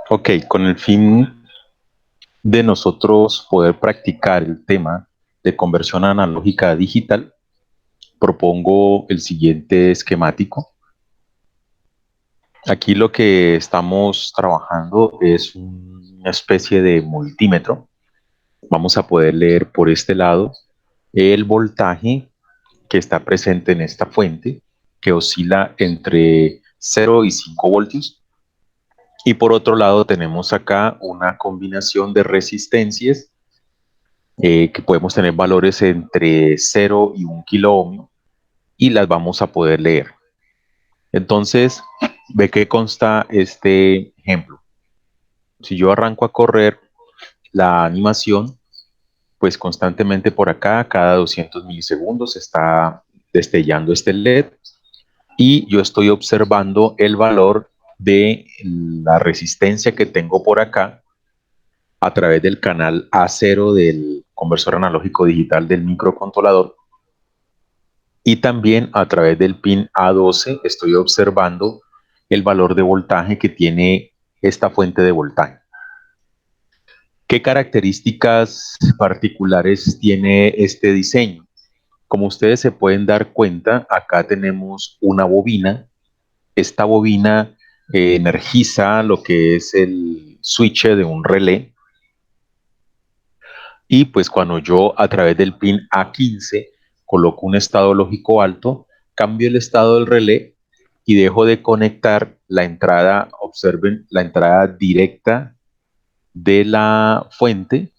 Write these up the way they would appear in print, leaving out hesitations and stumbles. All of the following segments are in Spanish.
Ok, con el fin de nosotros poder practicar el tema de conversión analógica a digital, propongo el siguiente esquemático. Aquí lo que estamos trabajando es una especie de multímetro. Vamos a poder leer por este lado el voltaje que está presente en esta fuente, que oscila entre 0 y 5 voltios. Y por otro lado tenemos acá una combinación de resistencias que podemos tener valores entre 0 y 1 kilo ohmio y las vamos a poder leer. Entonces, ¿de qué consta este ejemplo? Si yo arranco a correr la animación, pues constantemente por acá, cada 200 milisegundos está destellando este LED y yo estoy observando el valor de la resistencia que tengo por acá a través del canal A0 del conversor analógico digital del microcontrolador. Y también a través del pin A12 estoy observando el valor de voltaje que tiene esta fuente de voltaje. ¿Qué características particulares tiene este diseño? Como ustedes se pueden dar cuenta, acá tenemos una bobina. Esta bobina energiza lo que es el switch de un relé. Y pues cuando yo a través del pin A15 coloco un estado lógico alto, cambio el estado del relé y dejo de conectar la entrada, observen la entrada directa de la fuente,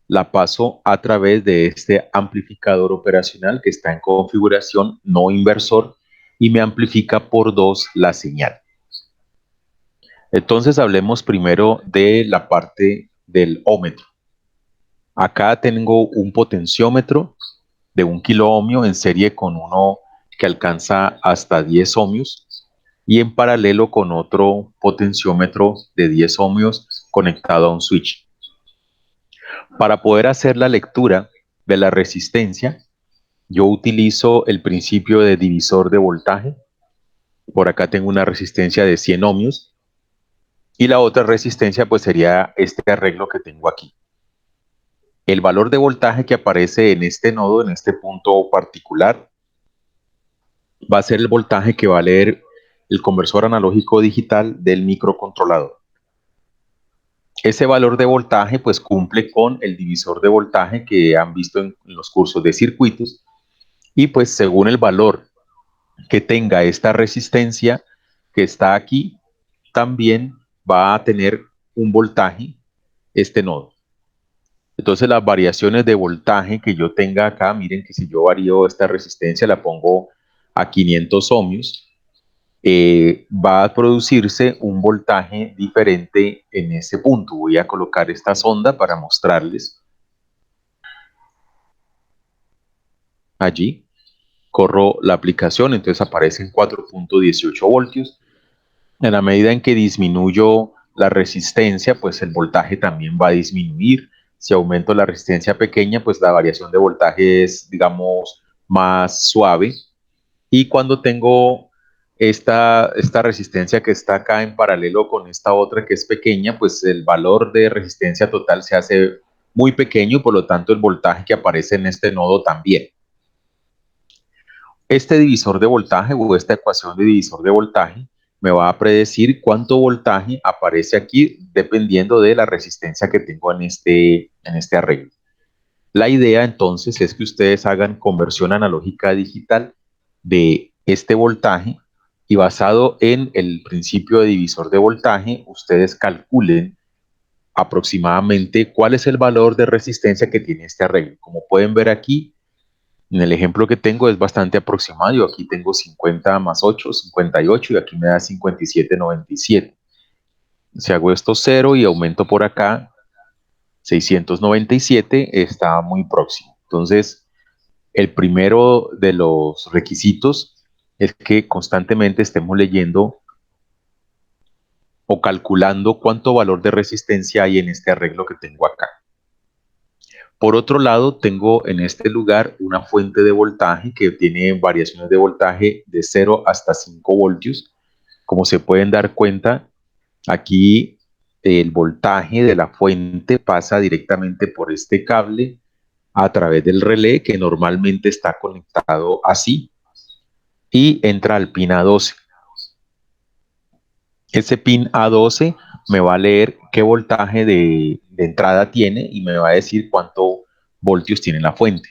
la paso a través de este amplificador operacional que está en configuración no inversor y me amplifica por 2 la señal. Entonces hablemos primero de la parte del ómetro. Acá tengo un potenciómetro de 1 kilo ohmio en serie con uno que alcanza hasta 10 ohmios y en paralelo con otro potenciómetro de 10 ohmios conectado a un switch. Para poder hacer la lectura de la resistencia, yo utilizo el principio de divisor de voltaje. Por acá tengo una resistencia de 100 ohmios y la otra resistencia pues sería este arreglo que tengo aquí. El valor de voltaje que aparece en este nodo, en este punto particular, va a ser el voltaje que va a leer el conversor analógico digital del microcontrolador. Ese valor de voltaje pues cumple con el divisor de voltaje que han visto en los cursos de circuitos y pues según el valor que tenga esta resistencia que está aquí, también va a tener un voltaje este nodo. Entonces las variaciones de voltaje que yo tenga acá, miren que si yo varío esta resistencia, la pongo a 500 ohmios, va a producirse un voltaje diferente en ese punto. Voy a colocar esta sonda para mostrarles. Allí corro la aplicación, entonces aparecen 4.18 voltios. En la medida en que disminuyo la resistencia, pues el voltaje también va a disminuir. Si aumento la resistencia pequeña, pues la variación de voltaje es, digamos, más suave. Y cuando tengo esta resistencia que está acá en paralelo con esta otra que es pequeña, pues el valor de resistencia total se hace muy pequeño y por lo tanto el voltaje que aparece en este nodo también. Este divisor de voltaje o esta ecuación de divisor de voltaje me va a predecir cuánto voltaje aparece aquí dependiendo de la resistencia que tengo en este arreglo. La idea entonces es que ustedes hagan conversión analógica a digital de este voltaje y basado en el principio de divisor de voltaje, ustedes calculen aproximadamente cuál es el valor de resistencia que tiene este arreglo. Como pueden ver aquí, en el ejemplo que tengo es bastante aproximado. Yo aquí tengo 50 más 8, 58 y aquí me da 57,97. Si hago esto 0 y aumento por acá, 697 está muy próximo. Entonces, el primero de los requisitos es que constantemente estemos leyendo o calculando cuánto valor de resistencia hay en este arreglo que tengo acá. Por otro lado, tengo en este lugar una fuente de voltaje que tiene variaciones de voltaje de 0 hasta 5 voltios. Como se pueden dar cuenta, aquí el voltaje de la fuente pasa directamente por este cable a través del relé que normalmente está conectado así y entra al pin A12. Ese pin A12 me va a leer qué voltaje de entrada tiene y me va a decir cuánto voltios tiene la fuente.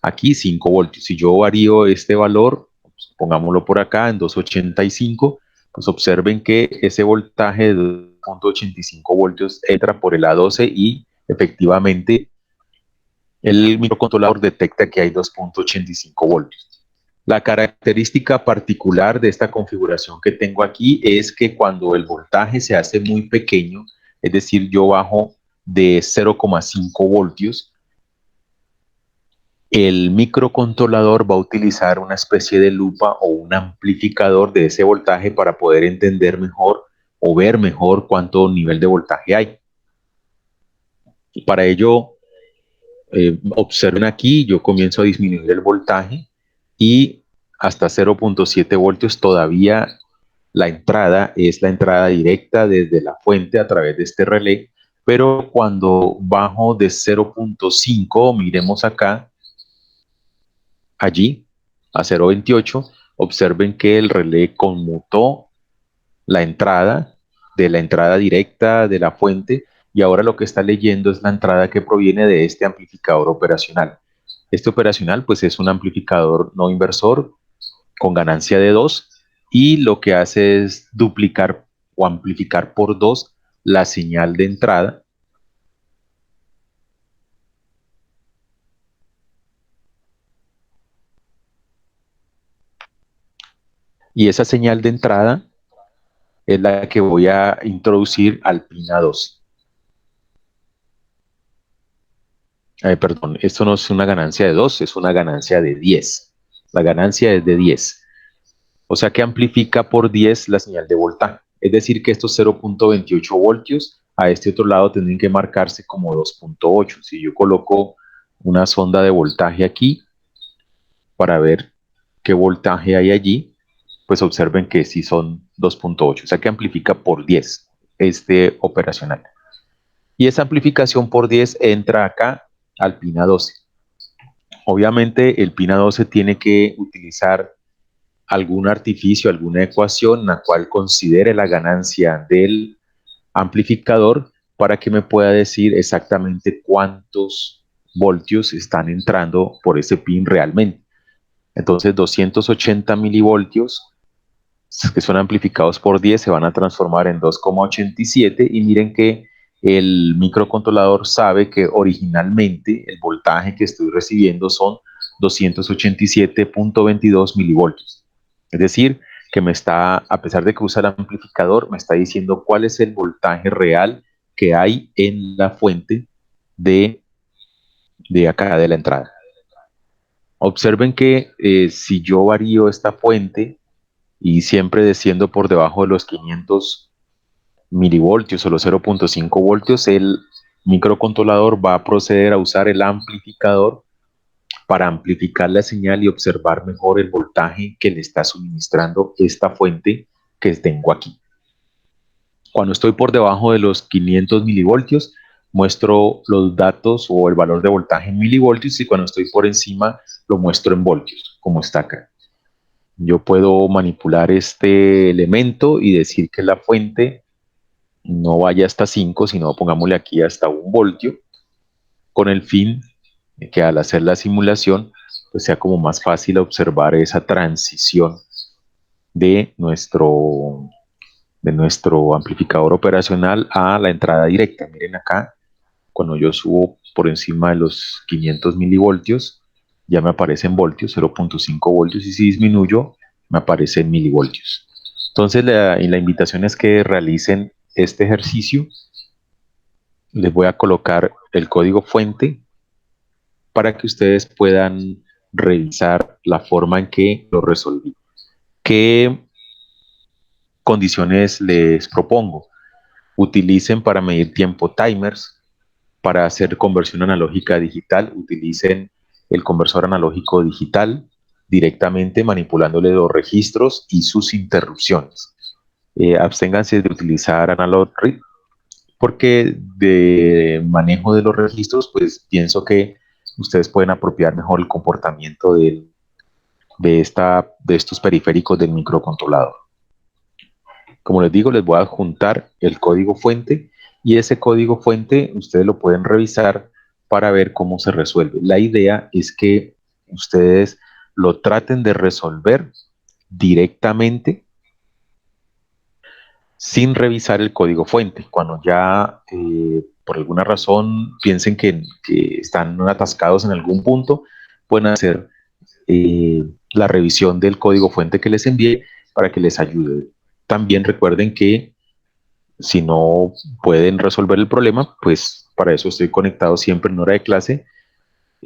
Aquí 5 voltios. Si yo varío este valor, pues, pongámoslo por acá en 285, pues observen que ese voltaje de 2.85 voltios entra por el A12 y efectivamente el microcontrolador detecta que hay 2.85 voltios. La característica particular de esta configuración que tengo aquí es que cuando el voltaje se hace muy pequeño, es decir, yo bajo de 0,5 voltios, el microcontrolador va a utilizar una especie de lupa o un amplificador de ese voltaje para poder entender mejor o ver mejor cuánto nivel de voltaje hay. Y para ello, observen aquí, yo comienzo a disminuir el voltaje y hasta 0.7 voltios todavía la entrada es la entrada directa desde la fuente a través de este relé, pero cuando bajo de 0.5, miremos acá, allí, a 0.28, observen que el relé conmutó la entrada de la entrada directa de la fuente y ahora lo que está leyendo es la entrada que proviene de este amplificador operacional. Este operacional pues es un amplificador no inversor con ganancia de 2 y lo que hace es duplicar o amplificar por 2 la señal de entrada y esa señal de entrada es la que voy a introducir al pin A2. Perdón, esto no es una ganancia de 2, es una ganancia de 10. La ganancia es de 10. O sea que amplifica por 10 la señal de voltaje. Es decir, que estos 0.28 voltios a este otro lado tendrían que marcarse como 2.8. Si yo coloco una sonda de voltaje aquí para ver qué voltaje hay allí, pues observen que sí son 2.8. O sea que amplifica por 10 este operacional. Y esa amplificación por 10 entra acá al pin A12. Obviamente el pin A12 tiene que utilizar algún artificio, alguna ecuación en la cual considere la ganancia del amplificador para que me pueda decir exactamente cuántos voltios están entrando por ese pin realmente. Entonces 280 milivoltios que son amplificados por 10 se van a transformar en 2,87 y miren que el microcontrolador sabe que originalmente el voltaje que estoy recibiendo son 287.22 milivoltios. Es decir, que me está, a pesar de que usa el amplificador, me está diciendo cuál es el voltaje real que hay en la fuente de acá de la entrada. Observen que si yo varío esta fuente y siempre desciendo por debajo de los 500 milivoltios o los 0.5 voltios, el microcontrolador va a proceder a usar el amplificador para amplificar la señal y observar mejor el voltaje que le está suministrando esta fuente que tengo aquí. Cuando estoy por debajo de los 500 milivoltios, muestro los datos o el valor de voltaje en milivoltios y cuando estoy por encima lo muestro en voltios, como está acá. Yo puedo manipular este elemento y decir que la fuente no vaya hasta 5, sino pongámosle aquí hasta 1 voltio, con el fin de que al hacer la simulación pues sea como más fácil observar esa transición de nuestro amplificador operacional a la entrada directa. Miren acá, cuando yo subo por encima de los 500 milivoltios, ya me aparecen voltios, 0.5 voltios, y si disminuyo, me aparecen milivoltios. Entonces, la invitación es que realicen este ejercicio. Les voy a colocar el código fuente para que ustedes puedan revisar la forma en que lo resolví. ¿Qué condiciones les propongo? Utilicen para medir tiempo timers, para hacer conversión analógica a digital, utilicen el conversor analógico digital directamente manipulándole los registros y sus interrupciones. Absténganse de utilizar analog read porque de manejo de los registros, pues pienso que ustedes pueden apropiar mejor el comportamiento de estos periféricos del microcontrolador. Como les digo, les voy a adjuntar el código fuente y ese código fuente ustedes lo pueden revisar para ver cómo se resuelve. La idea es que ustedes lo traten de resolver directamente sin revisar el código fuente. Cuando ya por alguna razón piensen que están atascados en algún punto, pueden hacer la revisión del código fuente que les envié para que les ayude. También recuerden que si no pueden resolver el problema, pues para eso estoy conectado siempre en hora de clase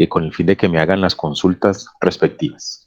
con el fin de que me hagan las consultas respectivas.